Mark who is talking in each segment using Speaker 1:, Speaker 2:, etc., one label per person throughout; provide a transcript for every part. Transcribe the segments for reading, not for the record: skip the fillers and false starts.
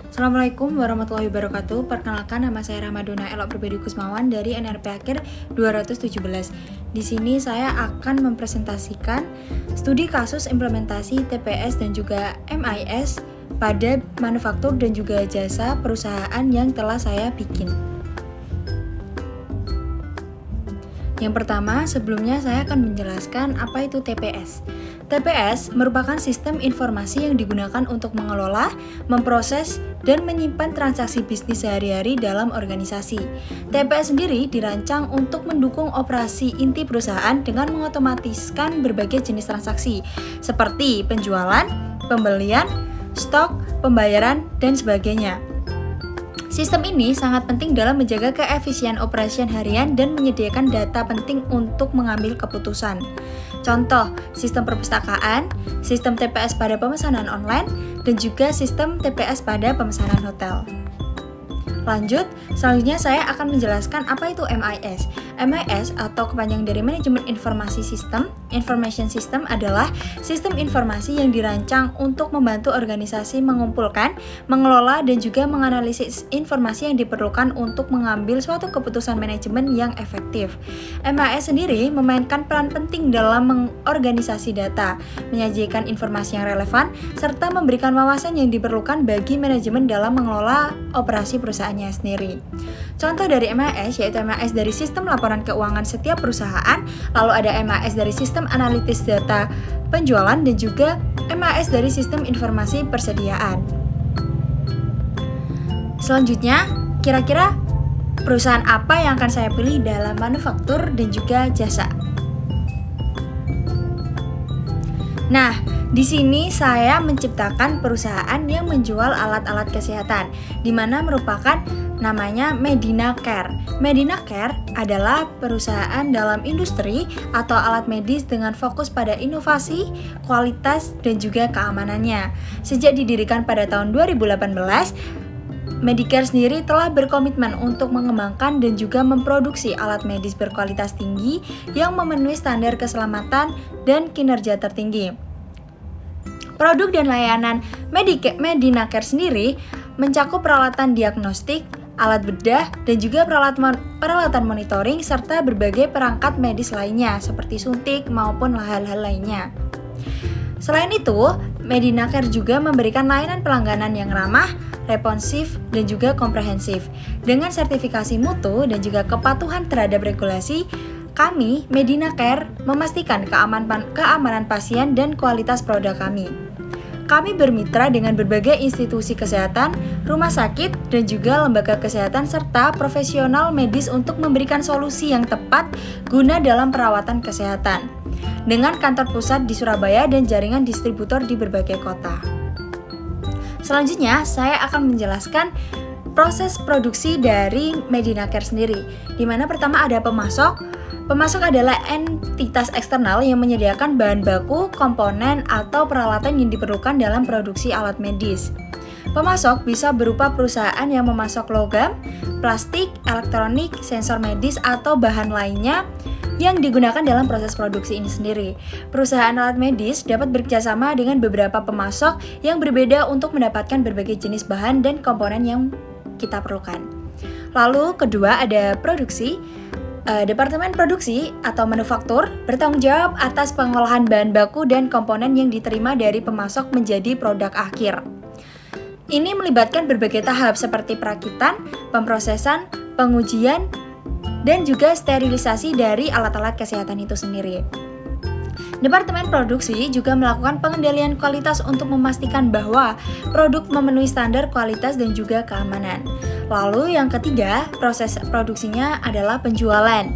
Speaker 1: Assalamualaikum warahmatullahi wabarakatuh. Perkenalkan, nama saya Ramadona Elok Pribadi Kusmawan dari NRP Akhir 217. Di sini saya akan mempresentasikan studi kasus implementasi TPS dan juga MIS pada manufaktur dan juga jasa perusahaan yang telah saya bikin. Yang pertama, sebelumnya saya akan menjelaskan apa itu TPS. TPS merupakan sistem informasi yang digunakan untuk mengelola, memproses, dan menyimpan transaksi bisnis sehari-hari dalam organisasi. TPS sendiri dirancang untuk mendukung operasi inti perusahaan dengan mengotomatiskan berbagai jenis transaksi, seperti penjualan, pembelian, stok, pembayaran, dan sebagainya. Sistem ini sangat penting dalam menjaga keefisien operasi harian dan menyediakan data penting untuk mengambil keputusan. Contoh, sistem perpustakaan, sistem TPS pada pemesanan online, dan juga sistem TPS pada pemesanan hotel. Lanjut, selanjutnya saya akan menjelaskan apa itu MIS. MIS atau kepanjangan dari Manajemen Informasi Sistem, Information System adalah sistem informasi yang dirancang untuk membantu organisasi mengumpulkan, mengelola, dan juga menganalisis informasi yang diperlukan untuk mengambil suatu keputusan manajemen yang efektif. MIS sendiri memainkan peran penting dalam mengorganisasi data, menyajikan informasi yang relevan, serta memberikan wawasan yang diperlukan bagi manajemen dalam mengelola operasi perusahaannya sendiri. Contoh dari MIS yaitu MIS dari sistem laporan keuangan setiap perusahaan, lalu ada MIS dari sistem analitis data penjualan, dan juga MIS dari sistem informasi persediaan. Selanjutnya, kira-kira perusahaan apa yang akan saya pilih dalam manufaktur dan juga jasa? Nah, di sini saya menciptakan perusahaan yang menjual alat-alat kesehatan, di mana merupakan namanya Medina Care. Medina Care adalah perusahaan dalam industri atau alat medis dengan fokus pada inovasi, kualitas, dan juga keamanannya. Sejak didirikan pada tahun 2018, Medicare sendiri telah berkomitmen untuk mengembangkan dan juga memproduksi alat medis berkualitas tinggi yang memenuhi standar keselamatan dan kinerja tertinggi. Produk dan layanan Medina Care sendiri mencakup peralatan diagnostik, alat bedah, dan juga peralatan monitoring serta berbagai perangkat medis lainnya seperti suntik maupun hal-hal lainnya. Selain itu, Medina Care juga memberikan layanan pelangganan yang ramah, responsif, dan juga komprehensif. Dengan sertifikasi mutu dan juga kepatuhan terhadap regulasi, kami, Medina Care, memastikan keamanan pasien dan kualitas produk kami. Kami bermitra dengan berbagai institusi kesehatan, rumah sakit, dan juga lembaga kesehatan serta profesional medis untuk memberikan solusi yang tepat guna dalam perawatan kesehatan. Dengan kantor pusat di Surabaya dan jaringan distributor di berbagai kota. Selanjutnya, saya akan menjelaskan proses produksi dari Medina Care sendiri, di mana pertama ada pemasok. Pemasok adalah entitas eksternal yang menyediakan bahan baku, komponen, atau peralatan yang diperlukan dalam produksi alat medis. Pemasok bisa berupa perusahaan yang memasok logam, plastik, elektronik, sensor medis, atau bahan lainnya yang digunakan dalam proses produksi ini sendiri. Perusahaan alat medis dapat bekerjasama dengan beberapa pemasok yang berbeda untuk mendapatkan berbagai jenis bahan dan komponen yang kita perlukan. Lalu kedua ada produksi. Departemen produksi atau manufaktur bertanggung jawab atas pengolahan bahan baku dan komponen yang diterima dari pemasok menjadi produk akhir. Ini melibatkan berbagai tahap seperti perakitan, pemrosesan, pengujian, dan juga sterilisasi dari alat-alat kesehatan itu sendiri. Departemen produksi juga melakukan pengendalian kualitas untuk memastikan bahwa produk memenuhi standar kualitas dan juga keamanan. Lalu yang ketiga, proses produksinya adalah penjualan.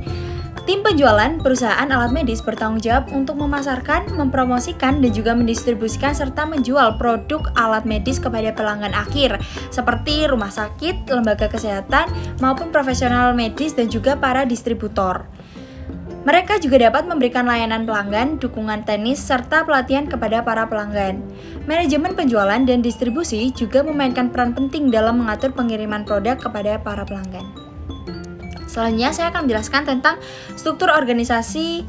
Speaker 1: Tim penjualan perusahaan alat medis bertanggung jawab untuk memasarkan, mempromosikan, dan juga mendistribusikan serta menjual produk alat medis kepada pelanggan akhir seperti rumah sakit, lembaga kesehatan, maupun profesional medis dan juga para distributor. Mereka juga dapat memberikan layanan pelanggan, dukungan teknis, serta pelatihan kepada para pelanggan. Manajemen penjualan dan distribusi juga memainkan peran penting dalam mengatur pengiriman produk kepada para pelanggan. Selanjutnya saya akan menjelaskan tentang struktur organisasi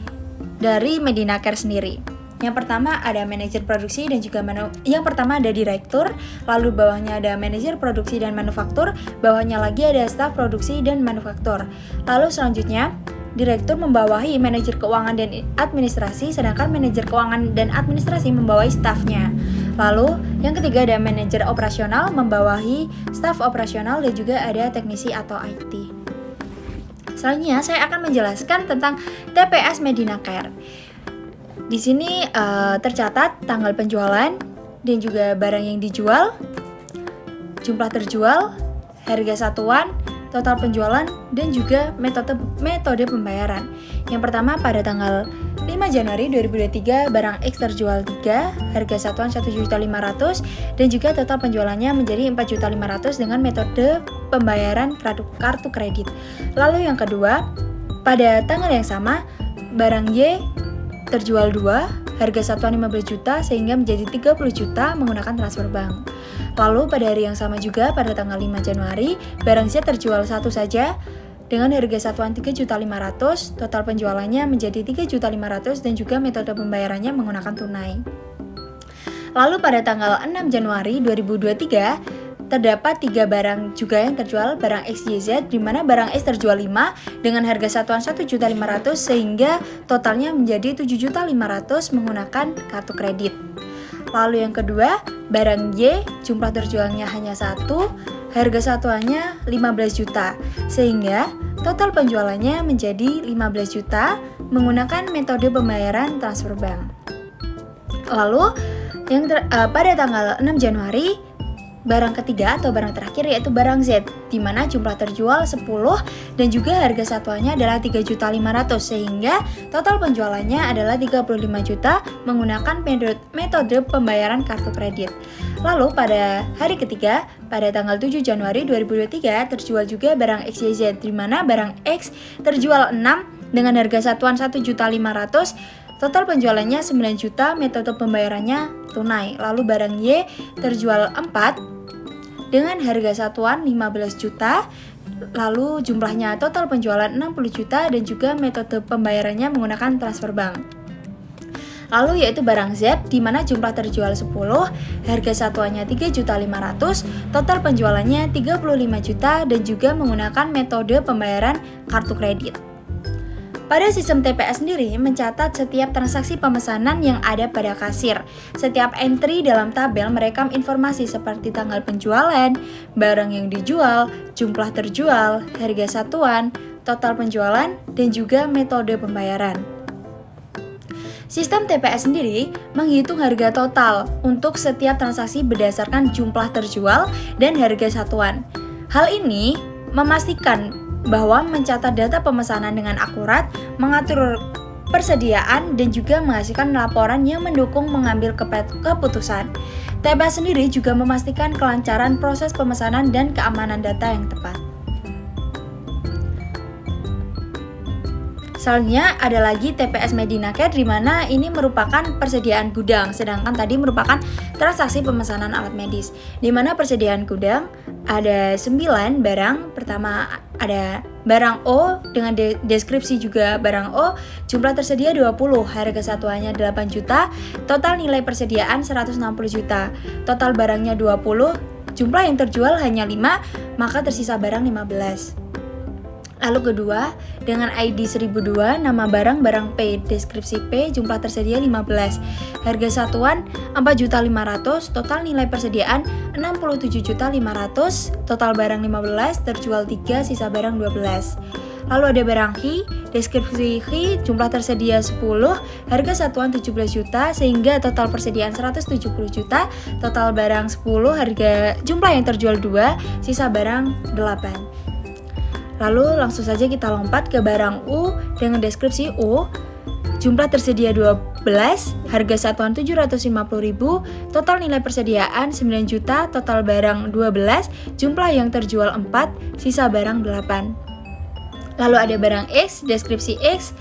Speaker 1: dari Medina Care sendiri. Yang pertama ada manajer produksi dan juga yang pertama ada direktur, lalu bawahnya ada manajer produksi dan manufaktur, bawahnya lagi ada staf produksi dan manufaktur. Lalu selanjutnya direktur membawahi manajer keuangan dan administrasi, sedangkan manajer keuangan dan administrasi membawahi stafnya. Lalu yang ketiga ada manajer operasional membawahi staf operasional dan juga ada teknisi atau IT. Selanjutnya saya akan menjelaskan tentang TPS Medina Care. Di sini tercatat tanggal penjualan dan juga barang yang dijual, jumlah terjual, harga satuan, total penjualan, dan juga metode pembayaran. Yang pertama pada tanggal 5 Januari 2023 barang X terjual 3, harga satuan 1.500.000 dan juga total penjualannya menjadi 4.500.000 dengan metode pembayaran kartu kredit. Lalu yang kedua, pada tanggal yang sama barang Y terjual 2, harga satuan 15 juta sehingga menjadi 30 juta menggunakan transfer bank. Lalu pada hari yang sama juga pada tanggal 5 Januari, barang Z terjual 1 saja dengan harga satuan 3.500.000, total penjualannya menjadi 3.500.000 dan juga metode pembayarannya menggunakan tunai. Lalu pada tanggal 6 Januari 2023, terdapat 3 barang juga yang terjual, barang X, Y, Z, di mana barang X terjual 5 dengan harga satuan 1.500.000 sehingga totalnya menjadi 7.500.000 menggunakan kartu kredit. Lalu yang kedua, barang Y jumlah terjualnya hanya 1, harga satuannya 15 juta sehingga total penjualannya menjadi 15 juta menggunakan metode pembayaran transfer bank. Lalu pada tanggal 6 Januari barang ketiga atau barang terakhir yaitu barang Z, di mana jumlah terjual 10 dan juga harga satuannya adalah 3.500.000 sehingga total penjualannya adalah 35 juta menggunakan metode pembayaran kartu kredit. Lalu pada hari ketiga pada tanggal 7 Januari 2023 terjual juga barang X, Y, Z, di mana barang X terjual 6 dengan harga satuan 1.500.000, total penjualannya 9 juta, metode pembayarannya tunai. Lalu barang Y terjual 4 dengan harga satuan 15 juta, lalu jumlahnya total penjualan 60 juta dan juga metode pembayarannya menggunakan transfer bank. Lalu yaitu barang Z, di mana jumlah terjual 10, harga satuannya 3.500.000, total penjualannya 35 juta dan juga menggunakan metode pembayaran kartu kredit. Pada sistem TPS sendiri mencatat setiap transaksi pemesanan yang ada pada kasir. Setiap entry dalam tabel merekam informasi seperti tanggal penjualan, barang yang dijual, jumlah terjual, harga satuan, total penjualan, dan juga metode pembayaran. Sistem TPS sendiri menghitung harga total untuk setiap transaksi berdasarkan jumlah terjual dan harga satuan. Hal ini memastikan bahwa mencatat data pemesanan dengan akurat, mengatur persediaan, dan juga menghasilkan laporan yang mendukung mengambil keputusan. TPS sendiri juga memastikan kelancaran proses pemesanan dan keamanan data yang tepat. Selanjutnya ada lagi TPS Medina Care, di mana ini merupakan persediaan gudang, sedangkan tadi merupakan transaksi pemesanan alat medis. Di mana persediaan gudang ada 9 barang. Pertama ada barang O dengan deskripsi juga barang O, jumlah tersedia 20, harga satuannya 8 juta, total nilai persediaan 160 juta, total barangnya 20, jumlah yang terjual hanya 5, maka tersisa barang 15. Lalu kedua, dengan ID 1002, nama barang P, deskripsi P, jumlah tersedia 15, harga satuan 4.500.000, total nilai persediaan 67.500.000, total barang 15, terjual 3, sisa barang 12. Lalu ada barang Hi, deskripsi Hi, jumlah tersedia 10, harga satuan 17 juta, sehingga total persediaan 170 juta, total barang 10, harga jumlah yang terjual 2, sisa barang 8. Lalu langsung saja kita lompat ke barang U dengan deskripsi U, jumlah tersedia 12, harga satuan 750.000, total nilai persediaan 9 juta, total barang 12, jumlah yang terjual 4, sisa barang 8. Lalu ada barang X, deskripsi X,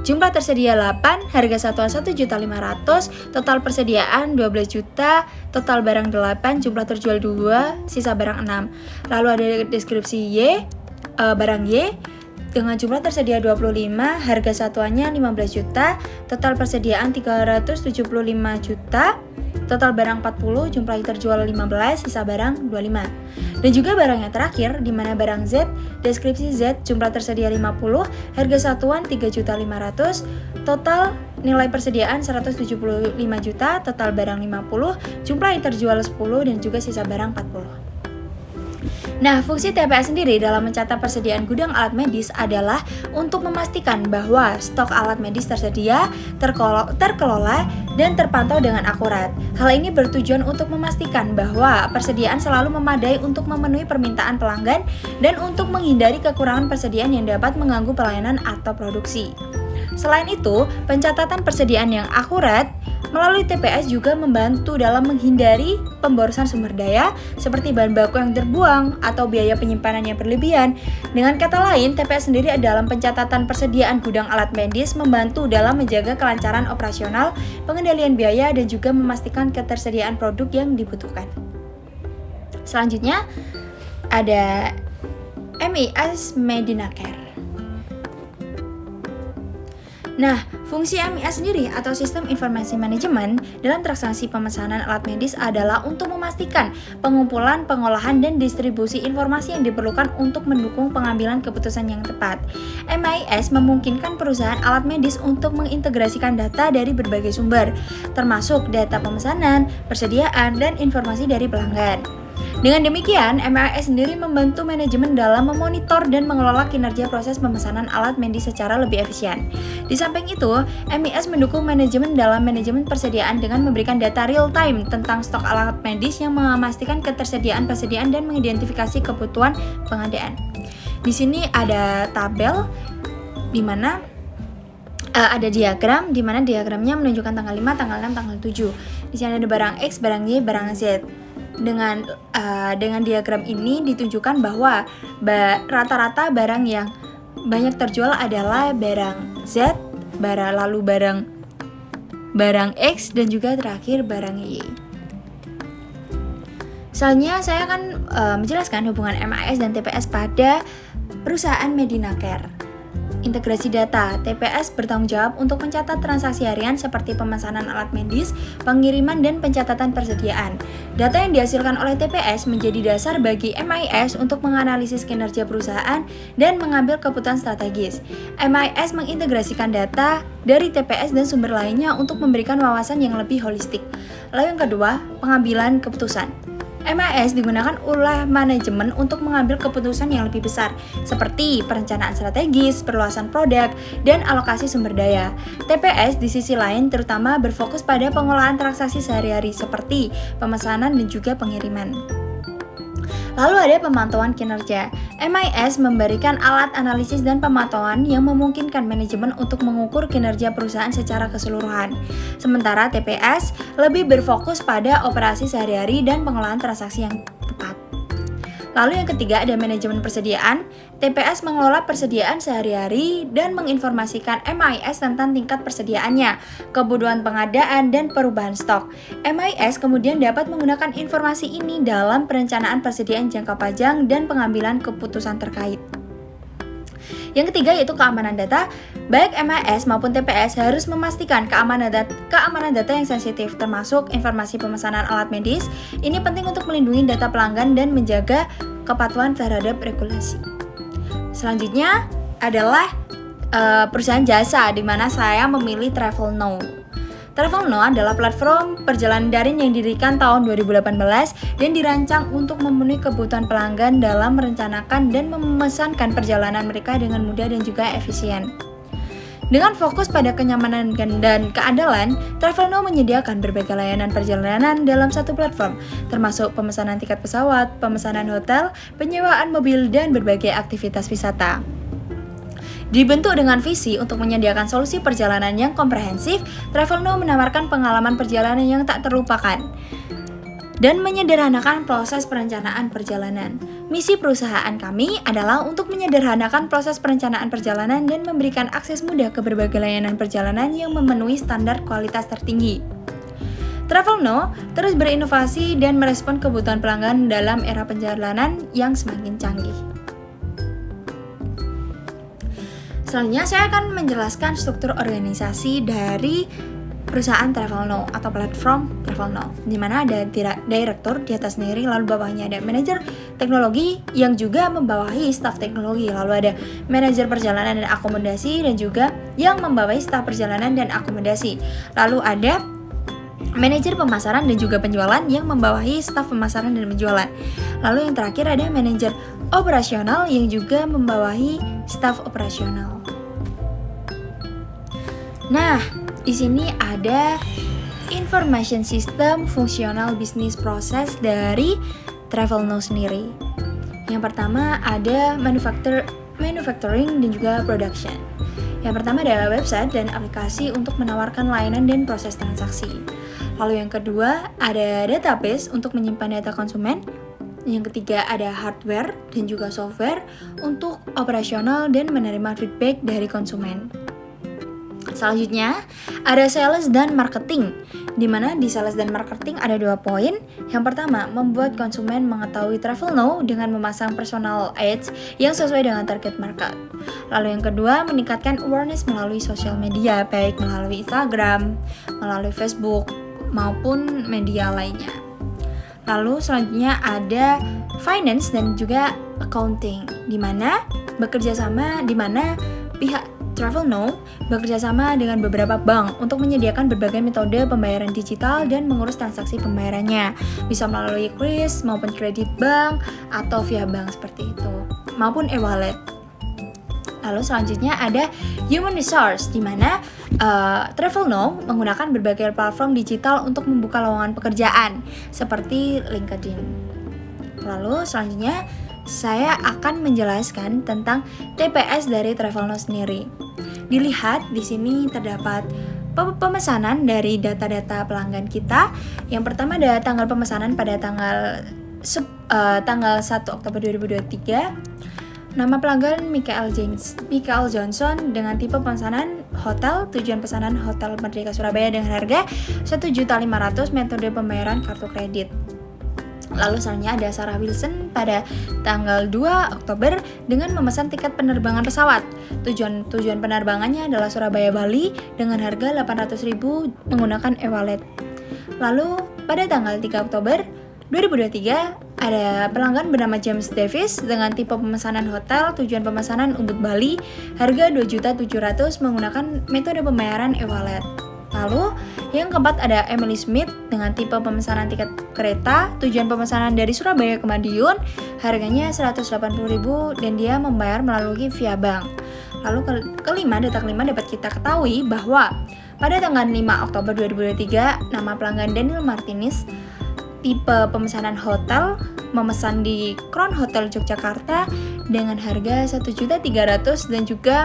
Speaker 1: jumlah tersedia 8, harga satuan 1.500.000, total persediaan 12 juta, total barang 8, jumlah terjual 2, sisa barang 6. Lalu ada deskripsi Y, barang Y, dengan jumlah tersedia 25, harga satuannya 15 juta, total persediaan 375 juta, total barang 40, jumlah yang terjual 15, sisa barang 25. Dan juga barang yang terakhir, di mana barang Z, deskripsi Z, jumlah tersedia 50, harga satuan 3.500.000, total nilai persediaan 175 juta, total barang 50, jumlah yang terjual 10, dan juga sisa barang 40. Nah, fungsi TPS sendiri dalam mencatat persediaan gudang alat medis adalah untuk memastikan bahwa stok alat medis tersedia, terkelola, dan terpantau dengan akurat. Hal ini bertujuan untuk memastikan bahwa persediaan selalu memadai untuk memenuhi permintaan pelanggan dan untuk menghindari kekurangan persediaan yang dapat mengganggu pelayanan atau produksi. Selain itu, pencatatan persediaan yang akurat melalui TPS juga membantu dalam menghindari pemborosan sumber daya seperti bahan baku yang terbuang atau biaya penyimpanan yang berlebihan. Dengan kata lain, TPS sendiri dalam pencatatan persediaan gudang alat medis membantu dalam menjaga kelancaran operasional, pengendalian biaya, dan juga memastikan ketersediaan produk yang dibutuhkan. Selanjutnya ada MIS Medina Care. Nah, fungsi MIS sendiri atau Sistem Informasi Manajemen dalam transaksi pemesanan alat medis adalah untuk memastikan pengumpulan, pengolahan, dan distribusi informasi yang diperlukan untuk mendukung pengambilan keputusan yang tepat. MIS memungkinkan perusahaan alat medis untuk mengintegrasikan data dari berbagai sumber, termasuk data pemesanan, persediaan, dan informasi dari pelanggan. Dengan demikian, MIS sendiri membantu manajemen dalam memonitor dan mengelola kinerja proses pemesanan alat medis secara lebih efisien. Di samping itu, MIS mendukung manajemen dalam manajemen persediaan dengan memberikan data real time tentang stok alat medis yang memastikan ketersediaan persediaan dan mengidentifikasi kebutuhan pengadaan. Di sini ada tabel di mana ada diagram di mana diagramnya menunjukkan tanggal 5, tanggal 6, tanggal 7. Di sini ada barang X, barang Y, barang Z. Dengan diagram ini ditunjukkan bahwa rata-rata barang yang banyak terjual adalah barang Z, lalu barang X, dan juga terakhir barang Y. Selanjutnya saya akan menjelaskan hubungan MIS dan TPS pada perusahaan Medina Care. Integrasi data, TPS bertanggung jawab untuk mencatat transaksi harian seperti pemesanan alat medis, pengiriman, dan pencatatan persediaan. Data yang dihasilkan oleh TPS menjadi dasar bagi MIS untuk menganalisis kinerja perusahaan dan mengambil keputusan strategis. MIS mengintegrasikan data dari TPS dan sumber lainnya untuk memberikan wawasan yang lebih holistik. Lalu yang kedua, pengambilan keputusan. MIS digunakan oleh manajemen untuk mengambil keputusan yang lebih besar, seperti perencanaan strategis, perluasan produk, dan alokasi sumber daya. TPS di sisi lain terutama berfokus pada pengolahan transaksi sehari-hari, seperti pemesanan dan juga pengiriman. Lalu ada pemantauan kinerja. MIS memberikan alat analisis dan pemantauan yang memungkinkan manajemen untuk mengukur kinerja perusahaan secara keseluruhan. Sementara TPS lebih berfokus pada operasi sehari-hari dan pengolahan transaksi yang tepat. Lalu yang ketiga ada manajemen persediaan. TPS mengelola persediaan sehari-hari dan menginformasikan MIS tentang tingkat persediaannya, kebutuhan pengadaan, dan perubahan stok. MIS kemudian dapat menggunakan informasi ini dalam perencanaan persediaan jangka panjang dan pengambilan keputusan terkait. Yang ketiga yaitu keamanan data. Baik MIS maupun TPS harus memastikan keamanan data yang sensitif, termasuk informasi pemesanan alat medis. Ini penting untuk melindungi data pelanggan dan menjaga kepatuhan terhadap regulasi. Selanjutnya adalah perusahaan jasa, di mana saya memilih TravelNow. TravelNow adalah platform perjalanan daring yang didirikan tahun 2018 dan dirancang untuk memenuhi kebutuhan pelanggan dalam merencanakan dan memesankan perjalanan mereka dengan mudah dan juga efisien. Dengan fokus pada kenyamanan dan keandalan, TravelNow menyediakan berbagai layanan perjalanan dalam satu platform, termasuk pemesanan tiket pesawat, pemesanan hotel, penyewaan mobil, dan berbagai aktivitas wisata. Dibentuk dengan visi untuk menyediakan solusi perjalanan yang komprehensif, TravelNow menawarkan pengalaman perjalanan yang tak terlupakan dan menyederhanakan proses perencanaan perjalanan. Misi perusahaan kami adalah untuk menyederhanakan proses perencanaan perjalanan dan memberikan akses mudah ke berbagai layanan perjalanan yang memenuhi standar kualitas tertinggi. TravelNow terus berinovasi dan merespon kebutuhan pelanggan dalam era perjalanan yang semakin canggih. Selanjutnya saya akan menjelaskan struktur organisasi dari perusahaan TravelNow atau platform TravelNow, di mana ada direktur di atas sendiri, lalu bawahnya ada manajer teknologi yang juga membawahi staf teknologi, lalu ada manajer perjalanan dan akomodasi dan juga yang membawahi staf perjalanan dan akomodasi, lalu ada manajer pemasaran dan juga penjualan yang membawahi staf pemasaran dan penjualan, lalu yang terakhir ada manajer operasional yang juga membawahi staf operasional. Nah, di sini ada information system fungsional bisnis proses dari TravelNow sendiri. Yang pertama ada manufacturing dan juga production. Yang pertama ada website dan aplikasi untuk menawarkan layanan dan proses transaksi. Lalu yang kedua ada database untuk menyimpan data konsumen. Yang ketiga ada hardware dan juga software untuk operasional dan menerima feedback dari konsumen. Selanjutnya ada sales dan marketing, di mana di sales dan marketing ada 2 poin. Yang pertama, membuat konsumen mengetahui TravelNow dengan memasang personal ads yang sesuai dengan target market. Lalu yang kedua, meningkatkan awareness melalui sosial media, baik melalui Instagram, melalui Facebook, maupun media lainnya. Lalu selanjutnya ada finance dan juga accounting, di mana pihak TravelNow bekerja sama dengan beberapa bank untuk menyediakan berbagai metode pembayaran digital dan mengurus transaksi pembayarannya, bisa melalui kris maupun kredit bank atau via bank seperti itu, maupun e-wallet. Lalu selanjutnya ada human resource, di mana TravelNow menggunakan berbagai platform digital untuk membuka lowongan pekerjaan seperti LinkedIn. Lalu selanjutnya saya akan menjelaskan tentang TPS dari TravelNow sendiri. Dilihat di sini terdapat pemesanan dari data-data pelanggan kita. Yang pertama ada tanggal pemesanan pada tanggal 1 Oktober 2023. Nama pelanggan Michael Johnson dengan tipe pemesanan hotel, tujuan pesanan Hotel Merdeka Surabaya dengan harga 1.500.000, metode pembayaran kartu kredit. Lalu selanjutnya ada Sarah Wilson pada tanggal 2 Oktober dengan memesan tiket penerbangan pesawat. Tujuan penerbangannya adalah Surabaya Bali dengan harga 800.000 menggunakan e-wallet. Lalu pada tanggal 3 Oktober 2023 ada pelanggan bernama James Davis dengan tipe pemesanan hotel, tujuan pemesanan Ubud Bali, harga 2.700.000 menggunakan metode pembayaran e-wallet. Lalu yang keempat ada Emily Smith dengan tipe pemesanan tiket kereta, tujuan pemesanan dari Surabaya ke Madiun, harganya 180.000 dan dia membayar melalui via bank. Lalu data kelima dapat kita ketahui bahwa pada tanggal 5 Oktober 2023 nama pelanggan Daniel Martinez, tipe pemesanan hotel, memesan di Crown Hotel Yogyakarta dengan harga 1.300.000 dan juga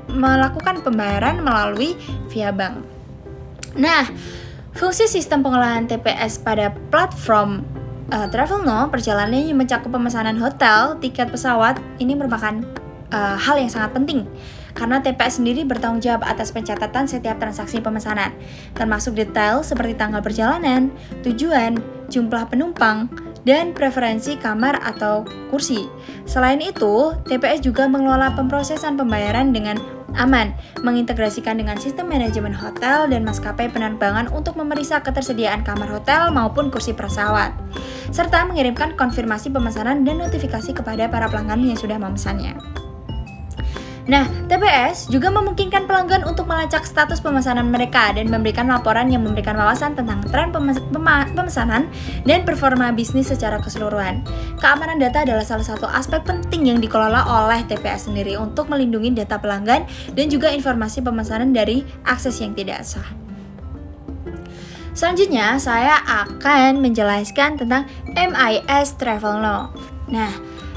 Speaker 1: melakukan pembayaran melalui via bank. Nah, fungsi sistem pengelolaan TPS pada platform TravelNow perjalanannya yang mencakup pemesanan hotel, tiket pesawat, ini merupakan hal yang sangat penting karena TPS sendiri bertanggung jawab atas pencatatan setiap transaksi pemesanan, termasuk detail seperti tanggal perjalanan, tujuan, jumlah penumpang, dan preferensi kamar atau kursi. Selain itu, TPS juga mengelola pemrosesan pembayaran dengan aman, mengintegrasikan dengan sistem manajemen hotel dan maskapai penerbangan untuk memeriksa ketersediaan kamar hotel maupun kursi pesawat, serta mengirimkan konfirmasi pemesanan dan notifikasi kepada para pelanggan yang sudah memesannya. Nah, TPS juga memungkinkan pelanggan untuk melacak status pemesanan mereka dan memberikan laporan yang memberikan wawasan tentang tren pemesanan dan performa bisnis secara keseluruhan. Keamanan data adalah salah satu aspek penting yang dikelola oleh TPS sendiri untuk melindungi data pelanggan dan juga informasi pemesanan dari akses yang tidak sah. Selanjutnya, saya akan menjelaskan tentang MIS TravelNow. Nah,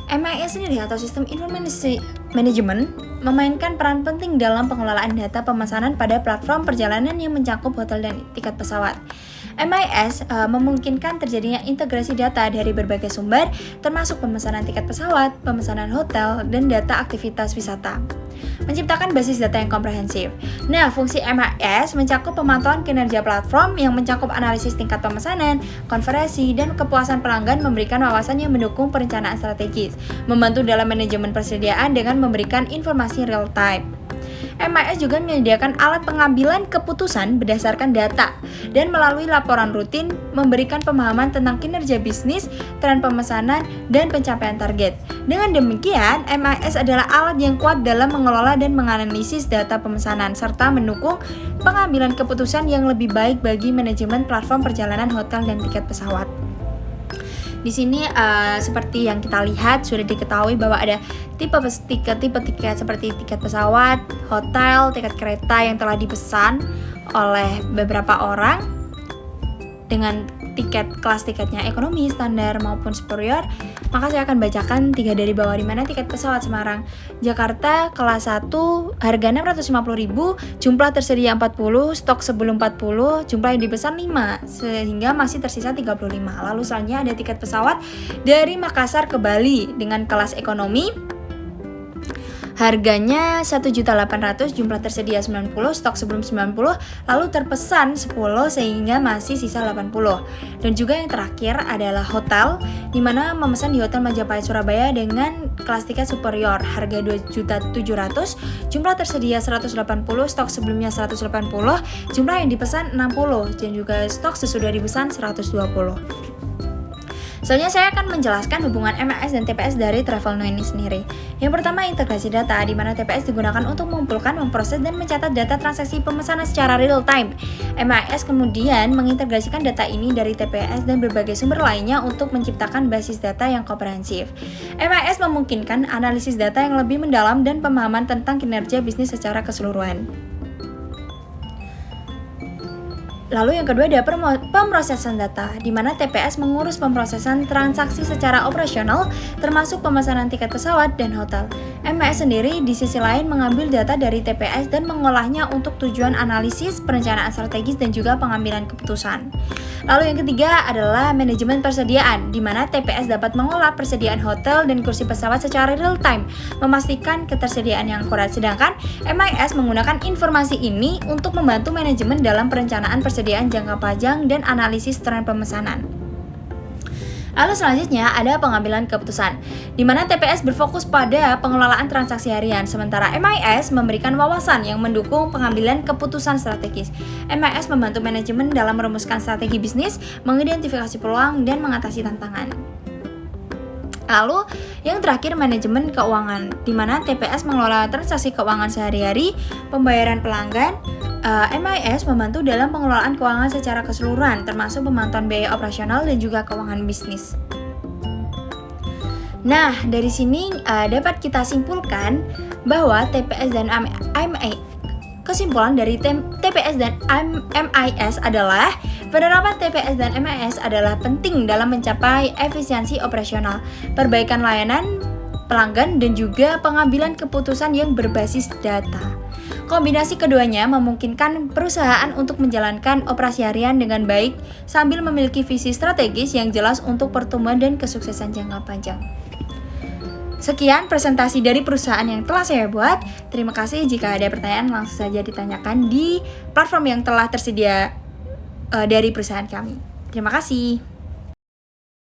Speaker 1: MIS sendiri atau Sistem Informasi Management memainkan peran penting dalam pengelolaan data pemesanan pada platform perjalanan yang mencakup hotel dan tiket pesawat. MIS memungkinkan terjadinya integrasi data dari berbagai sumber, termasuk pemesanan tiket pesawat, pemesanan hotel, dan data aktivitas wisata. Menciptakan basis data yang komprehensif. Nah, fungsi MIS mencakup pemantauan kinerja platform yang mencakup analisis tingkat pemesanan, konversi, dan kepuasan pelanggan, memberikan wawasan yang mendukung perencanaan strategis, membantu dalam manajemen persediaan dengan memberikan informasi real time. MIS juga menyediakan alat pengambilan keputusan berdasarkan data dan melalui laporan rutin memberikan pemahaman tentang kinerja bisnis, tren pemesanan, dan pencapaian target. Dengan demikian, MIS adalah alat yang kuat dalam mengelola dan menganalisis data pemesanan serta mendukung pengambilan keputusan yang lebih baik bagi manajemen platform perjalanan hotel dan tiket pesawat. Di sini seperti yang kita lihat sudah diketahui bahwa ada tipe tiket seperti tiket pesawat, hotel, tiket kereta yang telah dipesan oleh beberapa orang dengan kelas tiketnya ekonomi, standar maupun superior. Maka saya akan bacakan 3 dari bawah, di mana tiket pesawat Semarang Jakarta kelas 1 harga 650.000, jumlah tersedia 40, stok sebelum 40, jumlah yang dipesan 5 sehingga masih tersisa 35. Lalu selanjutnya ada tiket pesawat dari Makassar ke Bali dengan kelas ekonomi. Harganya 1.800.000, jumlah tersedia 90, stok sebelum 90, lalu terpesan 10 sehingga masih sisa 80. Dan juga yang terakhir adalah hotel, di mana memesan di Hotel Majapahit Surabaya dengan kelas tiket superior, harga 2.700.000, jumlah tersedia 180, stok sebelumnya 180, jumlah yang dipesan 60, dan juga stok sesudah dipesan 120. Selanjutnya saya akan menjelaskan hubungan MIS dan TPS dari Travel Now ini sendiri. Yang pertama, integrasi data, di mana TPS digunakan untuk mengumpulkan, memproses, dan mencatat data transaksi pemesanan secara real time. MIS kemudian mengintegrasikan data ini dari TPS dan berbagai sumber lainnya untuk menciptakan basis data yang komprehensif. MIS memungkinkan analisis data yang lebih mendalam dan pemahaman tentang kinerja bisnis secara keseluruhan. Lalu yang kedua ada pemrosesan data, di mana TPS mengurus pemrosesan transaksi secara operasional, termasuk pemesanan tiket pesawat dan hotel. MIS sendiri di sisi lain mengambil data dari TPS dan mengolahnya untuk tujuan analisis, perencanaan strategis, dan juga pengambilan keputusan. Lalu yang ketiga adalah manajemen persediaan, di mana TPS dapat mengolah persediaan hotel dan kursi pesawat secara real time, memastikan ketersediaan yang akurat. Sedangkan MIS menggunakan informasi ini untuk membantu manajemen dalam perencanaan persediaan jangka panjang dan analisis tren pemesanan. Lalu selanjutnya ada pengambilan keputusan, di mana TPS berfokus pada pengelolaan transaksi harian, sementara MIS memberikan wawasan yang mendukung pengambilan keputusan strategis. MIS membantu manajemen dalam merumuskan strategi bisnis, mengidentifikasi peluang, dan mengatasi tantangan. Lalu yang terakhir manajemen keuangan, di mana TPS mengelola transaksi keuangan sehari-hari, pembayaran pelanggan. MIS membantu dalam pengelolaan keuangan secara keseluruhan, termasuk pemantauan biaya operasional dan juga keuangan bisnis. Nah, dari sini dapat kita simpulkan bahwa TPS dan kesimpulan dari TPS dan MIS adalah penerapan TPS dan MIS adalah penting dalam mencapai efisiensi operasional, perbaikan layanan pelanggan, dan juga pengambilan keputusan yang berbasis data. Kombinasi keduanya memungkinkan perusahaan untuk menjalankan operasi harian dengan baik sambil memiliki visi strategis yang jelas untuk pertumbuhan dan kesuksesan jangka panjang. Sekian presentasi dari perusahaan yang telah saya buat. Terima kasih. Jika ada pertanyaan langsung saja ditanyakan di platform yang telah tersedia dari perusahaan kami. Terima kasih.